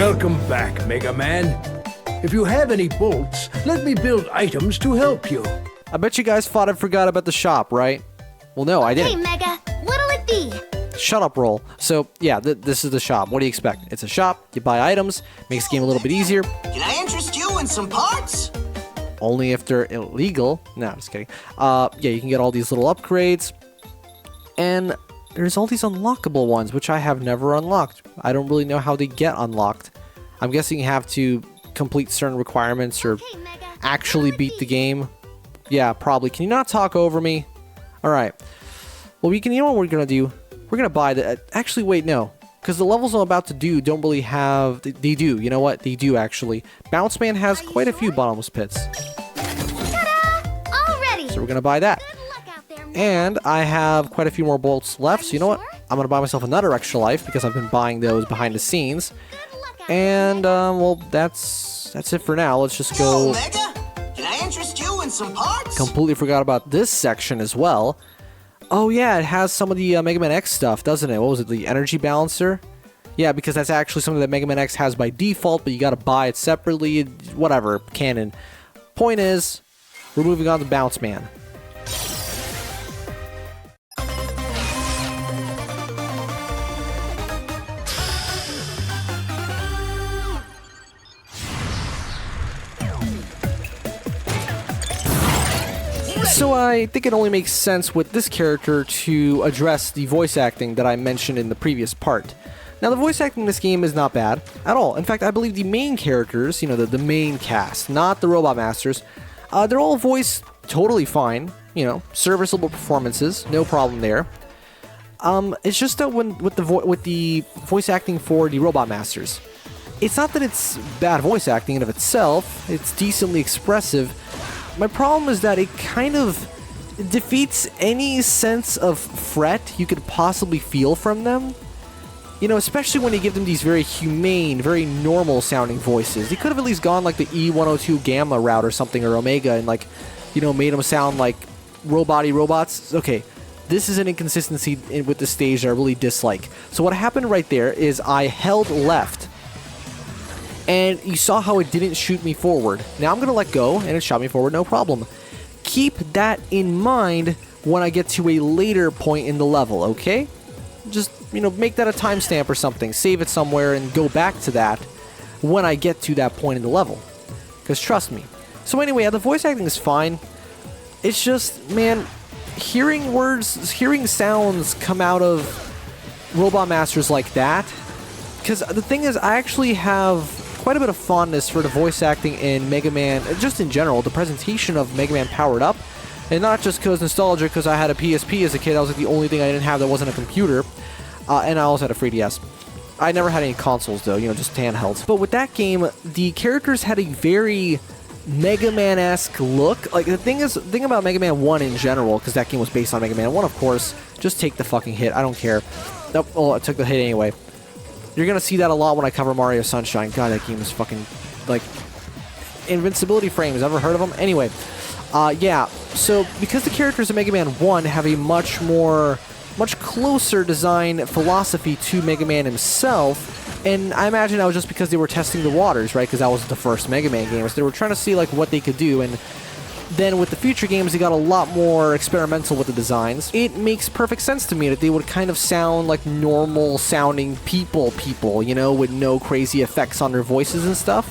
Welcome back, Mega Man. If you have any bolts, let me build items to help you. I bet you guys thought I forgot about the shop, right? Well, no, I Hey, didn't. Mega, what'll it be? Shut up, Roll. So, yeah, this is the shop. What do you expect? It's a shop, you buy items, makes the game a little bit easier. Can I interest you in some parts? Only if they're illegal. No, just kidding. Yeah, you can get all these little upgrades. And there's all these unlockable ones, which I have never unlocked. I don't really know how they get unlocked. I'm guessing you have to complete certain requirements or Hey, Mega, actually what'll it beat the be? game. Yeah, probably. Can you not talk over me? Alright. Well, we can, you know what we're going to do? We're going to buy the... actually, wait, no. Because the levels I'm about to do don't really have... They do. You know what? They do, actually. Bounce Man has quite a few bottomless pits. Ta-da! All ready. So we're going to buy that. Good luck out there, Mega. And I have quite a few more bolts left. Are So you you know what? sure? I'm going to buy myself another extra life because I've been buying those behind the scenes. Good luck out there, And, well, that's it for now. Let's just Yo, go... Mega, can I interest you in some parts? Completely forgot about this section as well. Oh yeah, it has some of the Mega Man X stuff, doesn't it? What was it, the energy balancer? Yeah, because that's actually something that Mega Man X has by default, but you gotta buy it separately, whatever, canon. Point is, we're moving on to Bounce Man. So I think it only makes sense with this character to address the voice acting that I mentioned in the previous part. Now, the voice acting in this game is not bad at all. In fact, I believe the main characters, you know, the main cast, not the Robot Masters, they're all voiced totally fine. You know, serviceable performances, no problem there. It's just that with the voice acting for the Robot Masters, it's not that it's bad voice acting in of itself. It's decently expressive. My problem is that it kind of defeats any sense of fret you could possibly feel from them. You know, especially when you give them these very humane, very normal sounding voices. They could have at least gone like the E102 Gamma route or something, or Omega, and like, you know, made them sound like robot-y robots. Okay, this is an inconsistency with the stage that I really dislike. So what happened right there is I held left, and you saw how it didn't shoot me forward. Now I'm going to let go, and it shot me forward, no problem. Keep that in mind when I get to a later point in the level, okay? Just, you know, make that a timestamp or something. Save it somewhere and go back to that when I get to that point in the level. Because trust me. So anyway, the voice acting is fine. It's just, man, hearing words, hearing sounds come out of Robot Masters like that. Because the thing is, I actually have quite a bit of fondness for the voice acting in Mega Man, just in general, the presentation of Mega Man Powered Up. And not just because nostalgia, because I had a PSP as a kid. That was like the only thing I didn't have that wasn't a computer. And I also had a 3DS. I never had any consoles, though, you know, just handhelds. But with that game, the characters had a very Mega Man-esque look. Like, the thing about Mega Man 1 in general, because that game was based on Mega Man 1, of course, just take the fucking hit. I don't care. Nope, oh, I took the hit anyway. You're gonna see that a lot when I cover Mario Sunshine. God, that game is fucking, like, invincibility frames. Ever heard of them? Anyway, yeah. So, because the characters in Mega Man 1 have a much closer design philosophy to Mega Man himself, and I imagine that was just because they were testing the waters, right? Because that was the first Mega Man game. So they were trying to see, like, what they could do, and then with the future games, they got a lot more experimental with the designs. It makes perfect sense to me that they would kind of sound like normal sounding people, you know, with no crazy effects on their voices and stuff.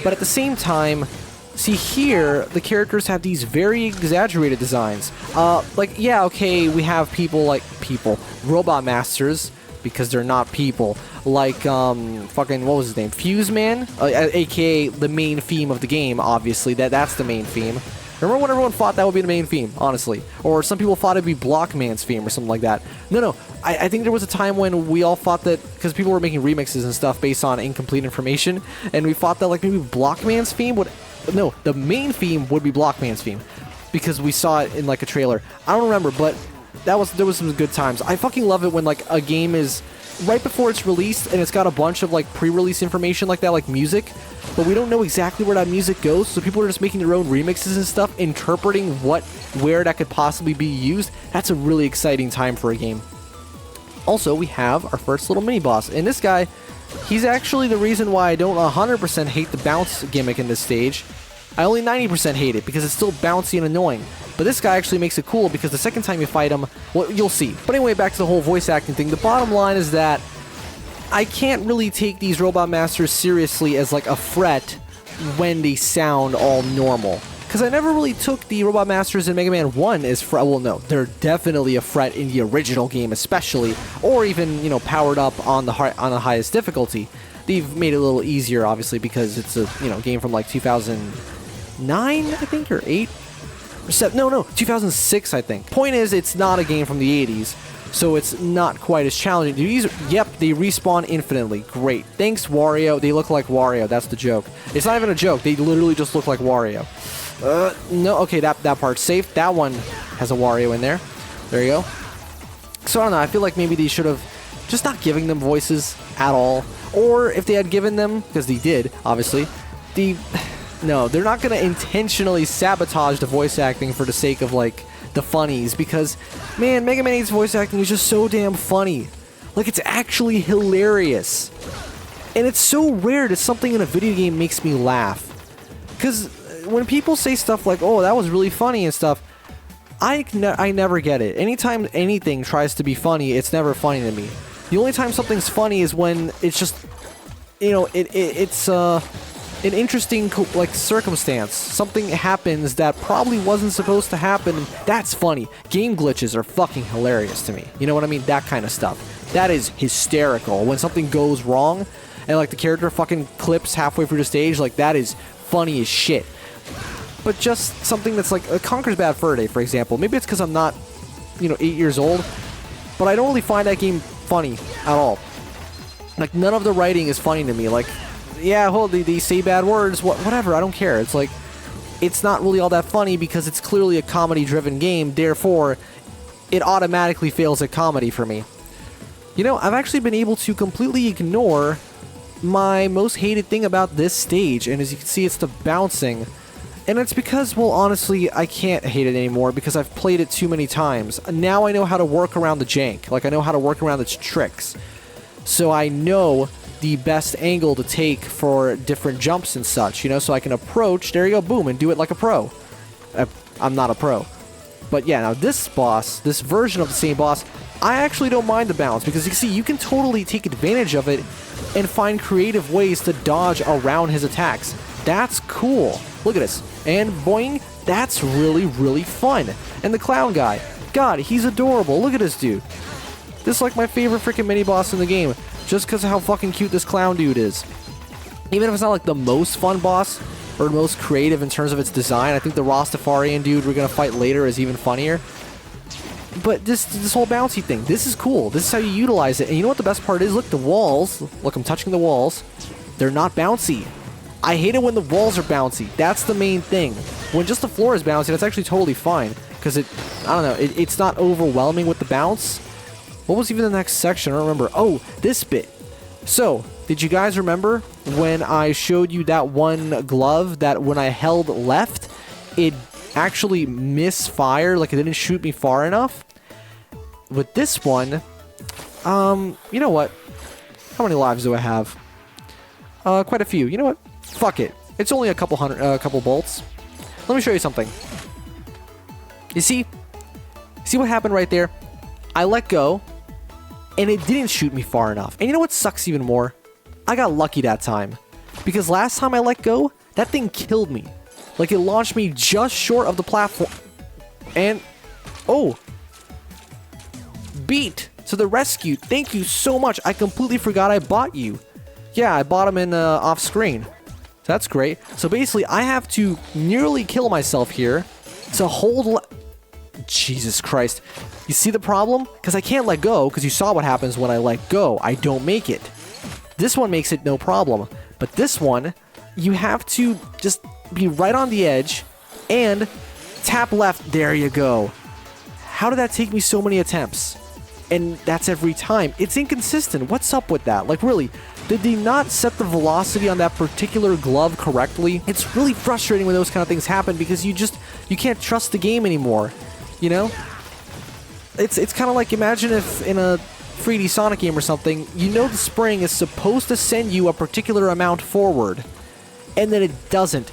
But at the same time, see here, the characters have these very exaggerated designs. Like, yeah, okay, we have Robot Masters, because they're not people. Like, fucking, what was his name? Fuse Man? AKA the main theme of the game, obviously. That's the main theme. Remember when everyone thought that would be the main theme, honestly? Or some people thought it'd be Blockman's theme or something like that. No. I think there was a time when we all thought that, because people were making remixes and stuff based on incomplete information, and we thought that, like, maybe Blockman's theme would... No, the main theme would be Blockman's theme, because we saw it in, like, a trailer. I don't remember, but there was some good times. I fucking love it when, like, a game is right before it's released and it's got a bunch of, like, pre-release information like that, like music, but we don't know exactly where that music goes, so people are just making their own remixes and stuff, interpreting where that could possibly be used. That's a really exciting time for a game. Also, we have our first little mini-boss, and this guy, He's actually the reason why I don't 100% hate the bounce gimmick in this stage. I only 90% hate it because it's still bouncy and annoying. But this guy actually makes it cool because the second time you fight him, well, you'll see. But anyway, back to the whole voice acting thing. The bottom line is that I can't really take these Robot Masters seriously as like a fret when they sound all normal. Because I never really took the Robot Masters in Mega Man 1 as fret. Well, no, they're definitely a fret in the original game especially, or even, you know, powered up on the highest difficulty. They've made it a little easier, obviously, because it's a, you know, game from like 2009, I think, or 8? Or 7, no, 2006, I think. Point is, it's not a game from the 80s, so it's not quite as challenging. Yep, they respawn infinitely. Great. Thanks, Wario. They look like Wario. That's the joke. It's not even a joke. They literally just look like Wario. No, okay, that part's safe. That one has a Wario in there. There you go. So I don't know, I feel like maybe they should have just not giving them voices at all. Or if they had given them, because they did, obviously, no, they're not going to intentionally sabotage the voice acting for the sake of, like, the funnies. Because, man, Mega Man 8's voice acting is just so damn funny. Like, it's actually hilarious. And it's so rare that something in a video game makes me laugh. Because when people say stuff like, oh, that was really funny and stuff, I never get it. Anytime anything tries to be funny, it's never funny to me. The only time something's funny is when it's just, you know, it's an interesting, like, circumstance. Something happens that probably wasn't supposed to happen. That's funny. Game glitches are fucking hilarious to me. You know what I mean? That kind of stuff. That is hysterical. When something goes wrong and, like, the character fucking clips halfway through the stage, like, that is funny as shit. But just something that's like Conker's Bad Fur Day, for example. Maybe it's because I'm not, you know, 8 years old, but I don't really find that game funny at all. Like, none of the writing is funny to me. Like, yeah, well, they say bad words, whatever, I don't care. It's like, it's not really all that funny because it's clearly a comedy-driven game, therefore, it automatically fails at comedy for me. You know, I've actually been able to completely ignore my most hated thing about this stage, and as you can see, it's the bouncing. And it's because, well, honestly, I can't hate it anymore because I've played it too many times. Now I know how to work around the jank. Like, I know how to work around its tricks. So I know the best angle to take for different jumps and such, you know, so I can approach, there you go, boom, and do it like a pro. I'm not a pro. But yeah, now this boss, this version of the same boss, I actually don't mind the bounce because you can see, you can totally take advantage of it and find creative ways to dodge around his attacks. That's cool. Look at this. And boing, that's really, really fun. And the clown guy. God, he's adorable. Look at this dude. This is like my favorite freaking mini-boss in the game. Just because of how fucking cute this clown dude is. Even if it's not like the most fun boss, or most creative in terms of its design, I think the Rastafarian dude we're going to fight later is even funnier. But this whole bouncy thing, this is cool. This is how you utilize it. And you know what the best part is? Look, the walls. Look, I'm touching the walls. They're not bouncy. I hate it when the walls are bouncy. That's the main thing. When just the floor is bouncy, that's actually totally fine. Because I don't know, it's not overwhelming with the bounce. What was even the next section? I don't remember. Oh, this bit. So, did you guys remember when I showed you that one glove that when I held left, it actually misfired, like it didn't shoot me far enough? With this one, you know what? How many lives do I have? Quite a few. You know what? Fuck it. It's only a couple bolts. Let me show you something. You see what happened right there? I let go, and it didn't shoot me far enough. And you know what sucks even more? I got lucky that time. Because last time I let go, that thing killed me. Like, it launched me just short of the platform. And, oh. Beat to the rescue. Thank you so much. I completely forgot I bought you. Yeah, I bought him in off screen. So that's great. So basically, I have to nearly kill myself here to hold... Jesus Christ. You see the problem? Because I can't let go, because you saw what happens when I let go. I don't make it. This one makes it no problem. But this one, you have to just be right on the edge and tap left. There you go. How did that take me so many attempts? And that's every time. It's inconsistent. What's up with that? Like, really, did they not set the velocity on that particular glove correctly? It's really frustrating when those kind of things happen because you can't trust the game anymore. You know? It's kind of like, imagine if in a 3D Sonic game or something, you know the spring is supposed to send you a particular amount forward, and then it doesn't.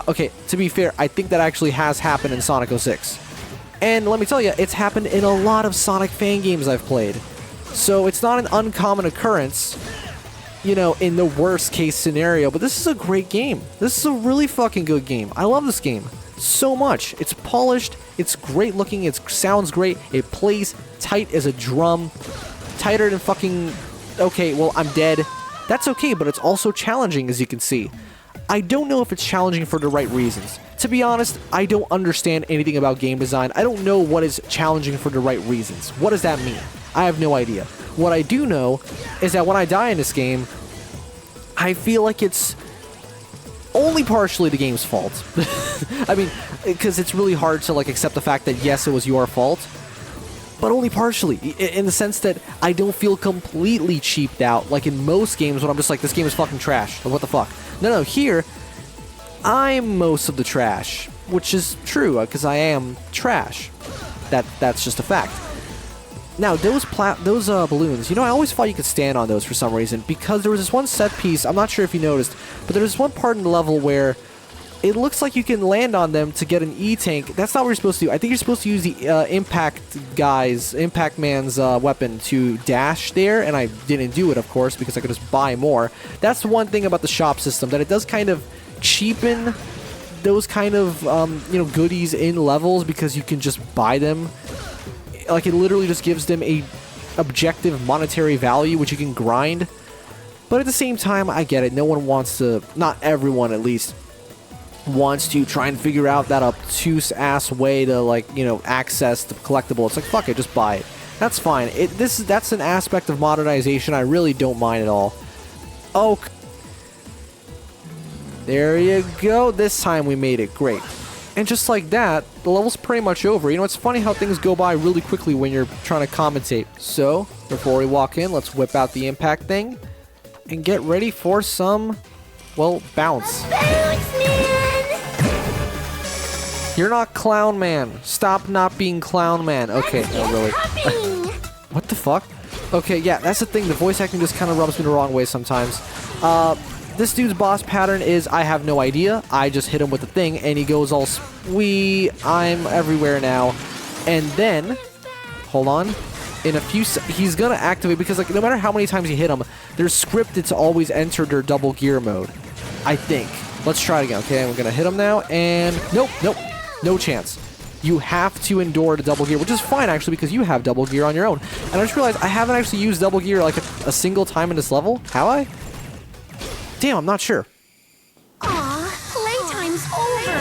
Okay, to be fair, I think that actually has happened in Sonic 06. And let me tell you, it's happened in a lot of Sonic fan games I've played. So it's not an uncommon occurrence, you know, in the worst case scenario, but this is a great game. This is a really fucking good game. I love this game so much. It's polished, it's great looking, it sounds great, it plays tight as a drum, tighter than fucking, okay, well, I'm dead. That's okay, but it's also challenging, as you can see. I don't know if it's challenging for the right reasons. To be honest, I don't understand anything about game design. I don't know what is challenging for the right reasons. What does that mean? I have no idea. What I do know is that when I die in this game, I feel like it's only partially the game's fault. I mean, because it's really hard to like accept the fact that yes, it was your fault, but only partially, in the sense that I don't feel completely cheaped out like in most games when I'm just like, this game is fucking trash. Like, what the fuck? No, here, I'm most of the trash, which is true, because I am trash. That's just a fact. Now, those balloons, you know, I always thought you could stand on those for some reason, because there was this one set piece, I'm not sure if you noticed, but there was one part in the level where it looks like you can land on them to get an E-tank. That's not what you're supposed to do. I think you're supposed to use the Impact Man's weapon to dash there, and I didn't do it, of course, because I could just buy more. That's the one thing about the shop system, that it does kind of cheapen those kind of, you know, goodies in levels, because you can just buy them. Like, it literally just gives them a objective monetary value, which you can grind. But at the same time, I get it. No one wants to, not everyone at least, wants to try and figure out that obtuse-ass way to, like, you know, access the collectible. It's like, fuck it, just buy it. That's fine. That's an aspect of modernization I really don't mind at all. Oh, there you go. This time we made it. Great. And just like that, the level's pretty much over. You know, it's funny how things go by really quickly when you're trying to commentate. So, before we walk in, let's whip out the impact thing and get ready for some, well, bounce. Bounce, man! You're not Clown Man. Stop not being Clown Man. Okay, no, really. What the fuck? Okay, yeah, that's the thing. The voice acting just kind of rubs me the wrong way sometimes. This dude's boss pattern is, I have no idea. I just hit him with the thing, and he goes all I'm everywhere now. And then, hold on, in a few he's gonna activate, because like no matter how many times you hit him, they're scripted to always enter their double gear mode, I think. Let's try it again. Okay, we're gonna hit him now, and nope, no chance. You have to endure the double gear, which is fine actually, because you have double gear on your own. And I just realized I haven't actually used double gear like a single time in this level. Have I? Damn, I'm not sure. Aw, playtime's over.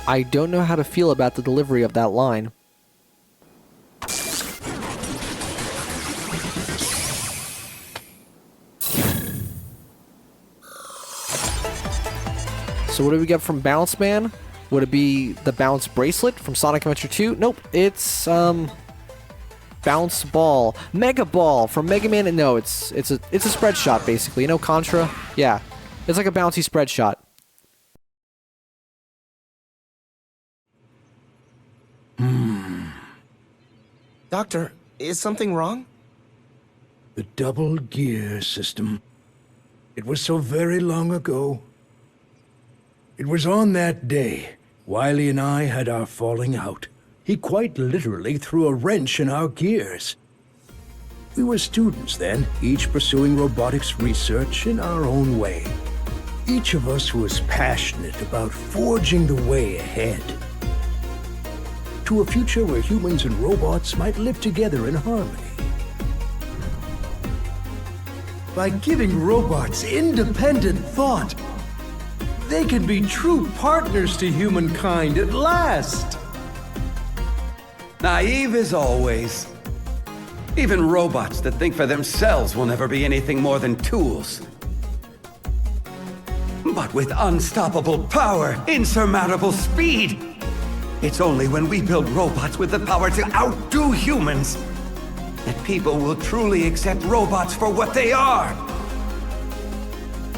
I don't know how to feel about the delivery of that line. So what do we get from Bounce Man? Would it be the Bounce Bracelet from Sonic Adventure 2? Nope, it's Bounce Ball. Mega Ball from Mega Man. No, it's a spread shot basically. You know, Contra? Yeah. It's like a bouncy spread shot. Doctor, is something wrong? The double gear system. It was so very long ago. It was on that day, Wily and I had our falling out. He quite literally threw a wrench in our gears. We were students then, each pursuing robotics research in our own way. Each of us was passionate about forging the way ahead. To a future where humans and robots might live together in harmony. By giving robots independent thought, they can be true partners to humankind at last. Naive as always. Even robots that think for themselves will never be anything more than tools. But with unstoppable power, insurmountable speed, it's only when we build robots with the power to outdo humans that people will truly accept robots for what they are.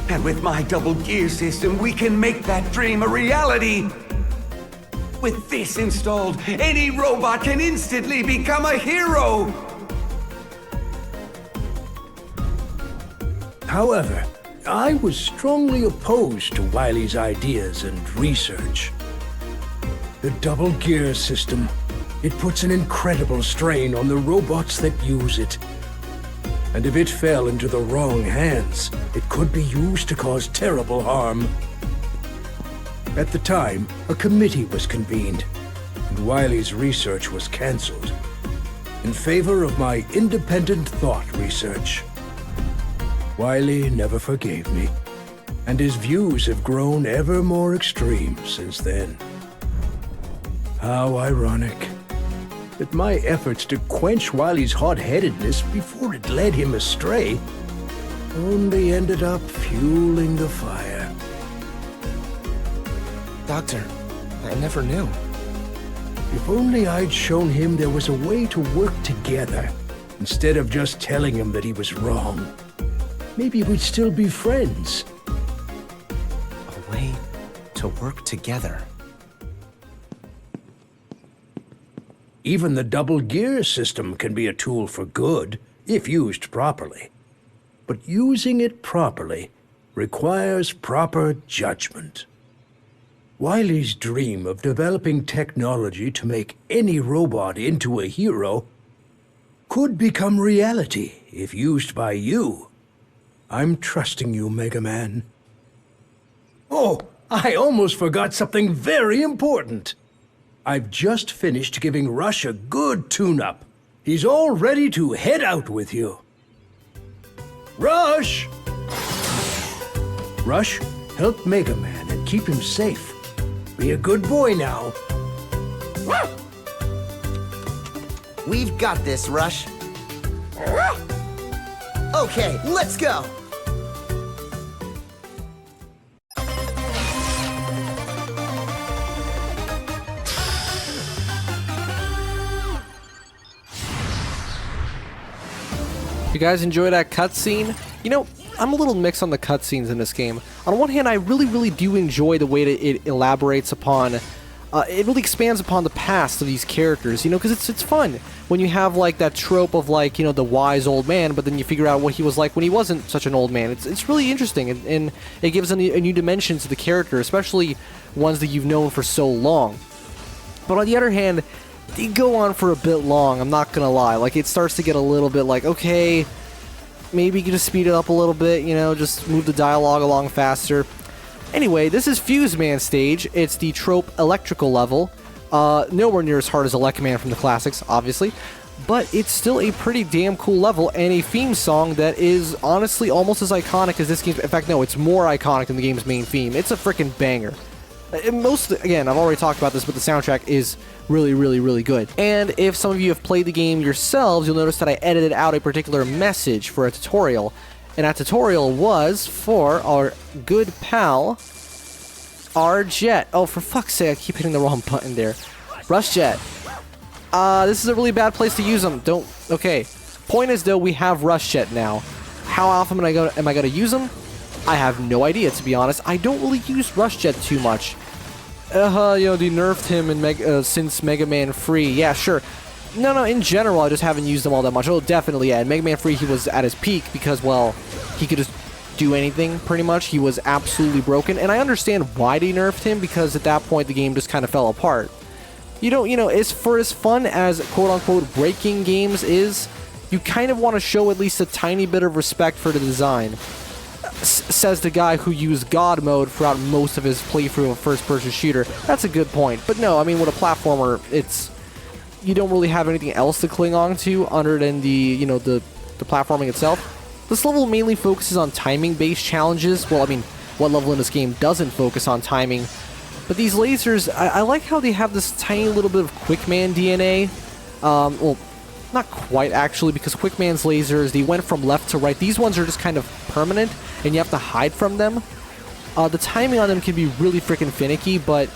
And with my double gear system, we can make that dream a reality. With this installed, any robot can instantly become a hero! However, I was strongly opposed to Wily's ideas and research. The double gear system, it puts an incredible strain on the robots that use it. And if it fell into the wrong hands, it could be used to cause terrible harm. At the time, a committee was convened, and Wily's research was cancelled in favor of my independent thought research. Wily never forgave me, and his views have grown ever more extreme since then. How ironic that my efforts to quench Wily's hot-headedness before it led him astray only ended up fueling the fire. Doctor, I never knew. If only I'd shown him there was a way to work together, instead of just telling him that he was wrong. Maybe we'd still be friends. A way to work together. Even the double gear system can be a tool for good, if used properly. But using it properly requires proper judgment. Wily's dream of developing technology to make any robot into a hero could become reality if used by you. I'm trusting you, Mega Man. Oh, I almost forgot something very important. I've just finished giving Rush a good tune-up. He's all ready to head out with you. Rush! Rush, help Mega Man and keep him safe. Be a good boy now. We've got this, Rush. Okay, let's go! You guys enjoy that cutscene? You know, I'm a little mixed on the cutscenes in this game. On one hand, I really do enjoy the way that it elaborates upon, it really expands upon the past of these characters, you know, because it's fun when you have, like, that trope of, like, you know, the wise old man, but then you figure out what he was like when he wasn't such an old man. It's really interesting, and it gives a new dimension to the character, especially ones that you've known for so long. But on the other hand, they go on for a bit long, I'm not gonna lie. Like, it starts to get a little bit like, okay, maybe you can just speed it up a little bit, you know, just move the dialogue along faster. Anyway, this is Fuse Man stage. It's the trope electrical level. Nowhere near as hard as Electman from the classics, obviously, but it's still a pretty damn cool level and a theme song that is honestly almost as iconic as this game. In fact, no, it's more iconic than the game's main theme. It's a freaking banger. Again, I've already talked about this, but the soundtrack is really good. And if some of you have played the game yourselves, you'll notice that I edited out a particular message for a tutorial. And that tutorial was for our good pal, R-Jet. Oh, for fuck's sake, I keep hitting the wrong button there. Rush Jet. This is a really bad place to use them. Okay. Point is, though, we have Rush Jet now. How often am I gonna use them? I have no idea, to be honest. I don't really use Rush Jet too much. You know, they nerfed him in since Mega Man Free. Yeah, sure. No, in general, I just haven't used them all that much. Oh, definitely, yeah. In Mega Man Free, he was at his peak because, well, he could just do anything, pretty much. He was absolutely broken, and I understand why they nerfed him, because at that point, the game just kind of fell apart. You know, as fun as quote-unquote breaking games is, you kind of want to show at least a tiny bit of respect for the design. Says the guy who used God mode throughout most of his playthrough of a first-person shooter. That's a good point. But no, I mean, with a platformer, you don't really have anything else to cling on to other than the platforming itself. This level mainly focuses on timing-based challenges. Well, I mean, what level in this game doesn't focus on timing? But these lasers, I like how they have this tiny little bit of Quickman DNA. Well, not quite, actually, because Quickman's lasers, they went from left to right. These ones are just kind of permanent, and you have to hide from them. The timing on them can be really freaking finicky, but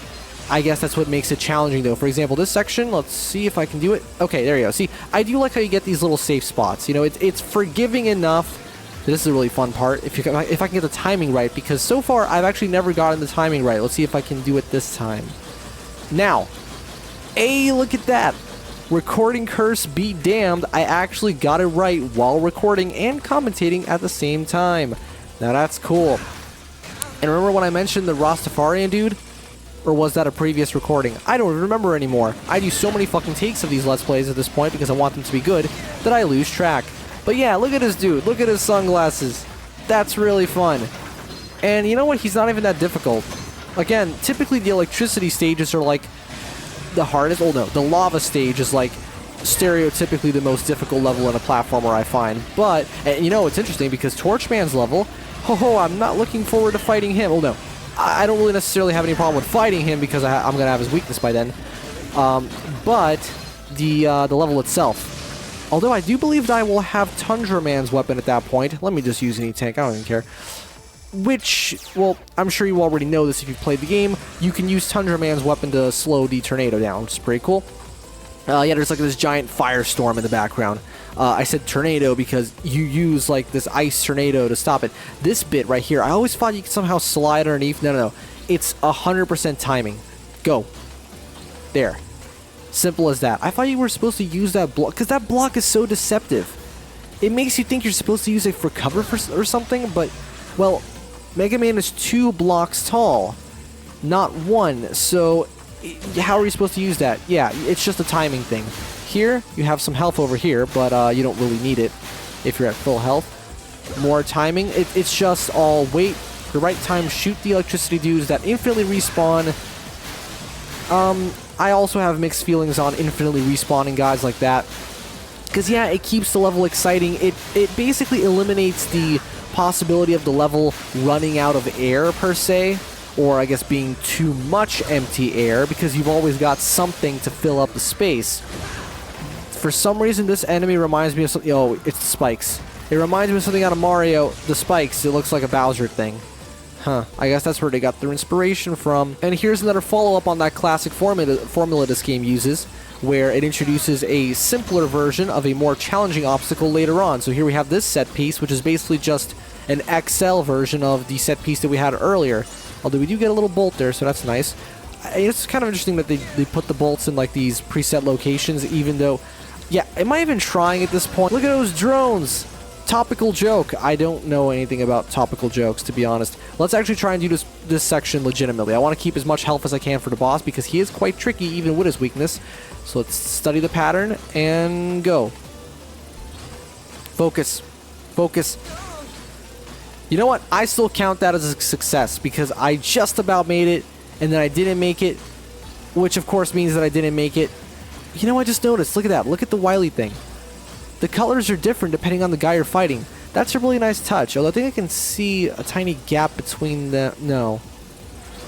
I guess that's what makes it challenging, though. For example, this section, let's see if I can do it. Okay, there you go. See, I do like how you get these little safe spots. You know, it's forgiving enough. This is a really fun part, if I can get the timing right, because so far, I've actually never gotten the timing right. Let's see if I can do it this time. Now, hey, look at that. Recording curse be damned, I actually got it right while recording and commentating at the same time. Now that's cool. And remember when I mentioned the Rastafarian dude? Or was that a previous recording? I don't remember anymore. I do so many fucking takes of these Let's Plays at this point because I want them to be good that I lose track. But yeah, look at this dude. Look at his sunglasses. That's really fun. And you know what? He's not even that difficult. Again, typically the electricity stages are like the hardest. Oh no, the lava stage is like stereotypically the most difficult level in a platformer I find. But, and you know, it's interesting because Torchman's level, I'm not looking forward to fighting him. Oh no, I don't really necessarily have any problem with fighting him because I'm going to have his weakness by then. But the level itself, although I do believe that I will have Tundra Man's weapon at that point. Let me just use any tank, I don't even care. Which, well, I'm sure you already know this if you've played the game. You can use Tundra Man's weapon to slow the tornado down, which is pretty cool. Yeah, there's like this giant firestorm in the background. I said tornado because you use like this ice tornado to stop it. This bit right here, I always thought you could somehow slide underneath. No. It's 100% timing. Go. There. Simple as that. I thought you were supposed to use that block because that block is so deceptive. It makes you think you're supposed to use it for cover or something, but, well, Mega Man is 2 blocks tall, not 1, so how are you supposed to use that? Yeah, it's just a timing thing. Here, you have some health over here, but you don't really need it if you're at full health. More timing, it's just all wait, the right time, shoot the electricity dudes that infinitely respawn. I also have mixed feelings on infinitely respawning guys like that. Because yeah, it keeps the level exciting. It basically eliminates the possibility of the level running out of air per se, or I guess being too much empty air, because you've always got something to fill up the space. For some reason, this enemy reminds me of something. Oh, it's the spikes. It reminds me of something out of Mario. The spikes. It looks like a Bowser thing. Huh. I guess that's where they got their inspiration from. And here's another follow-up on that classic formula this game uses, where it introduces a simpler version of a more challenging obstacle later on. So here we have this set piece, which is basically just an XL version of the set piece that we had earlier. Although we do get a little bolt there, so that's nice. It's kind of interesting that they put the bolts in like these preset locations, even though... Yeah, am I even trying at this point? Look at those drones! Topical joke. I don't know anything about topical jokes, to be honest. Let's actually try and do this section legitimately. I want to keep as much health as I can for the boss, because he is quite tricky, even with his weakness. So let's study the pattern, and go. Focus. Focus. You know what? I still count that as a success, because I just about made it, and then I didn't make it, which of course means that I didn't make it. You know, I just noticed. Look at that. Look at the Wily thing. The colors are different depending on the guy you're fighting. That's a really nice touch. Although I think I can see a tiny gap between the... No.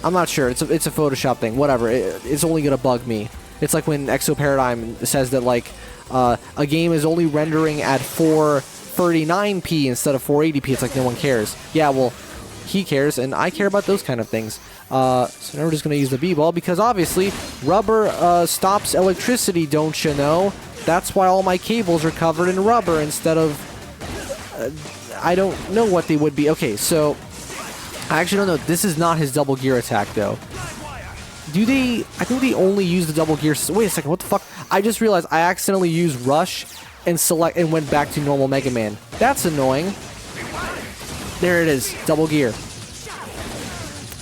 I'm not sure. It's a Photoshop thing. Whatever. It's only going to bug me. It's like when Exo Paradigm says that, like, a game is only rendering at 439p instead of 480p. It's like no one cares. Yeah, well, he cares, and I care about those kind of things. So now we're just going to use the B-ball, because obviously rubber stops electricity, don't you know? That's why all my cables are covered in rubber instead of... I don't know what they would be. Okay, so... I actually don't know. This is not his double gear attack, though. Do they... I think they only use the double gear... Wait a second, what the fuck? I just realized I accidentally used Rush and went back to normal Mega Man. That's annoying. There it is. Double gear.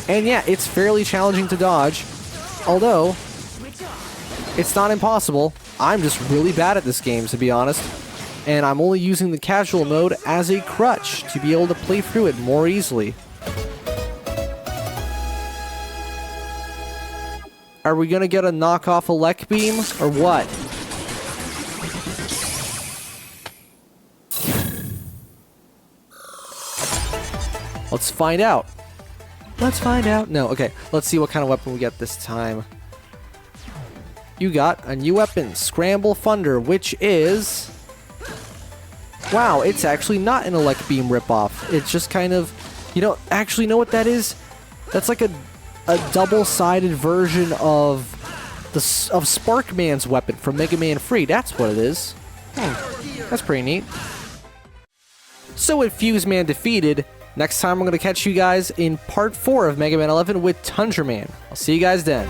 And yeah, it's fairly challenging to dodge. Although... it's not impossible. I'm just really bad at this game, to be honest. And I'm only using the casual mode as a crutch to be able to play through it more easily. Are we gonna get a knockoff Elect Beam, or what? Let's find out. Let's find out. No, okay. Let's see what kind of weapon we get this time. You got a new weapon, Scramble Thunder, which is... Wow, it's actually not an Elect Beam ripoff. It's just kind of... You know, actually know what that is? That's like a double-sided version of Sparkman's weapon from Mega Man 3. That's what it is. That's pretty neat. So with Fuse Man defeated, next time I'm going to catch you guys in Part 4 of Mega Man 11 with Tundra Man. I'll see you guys then.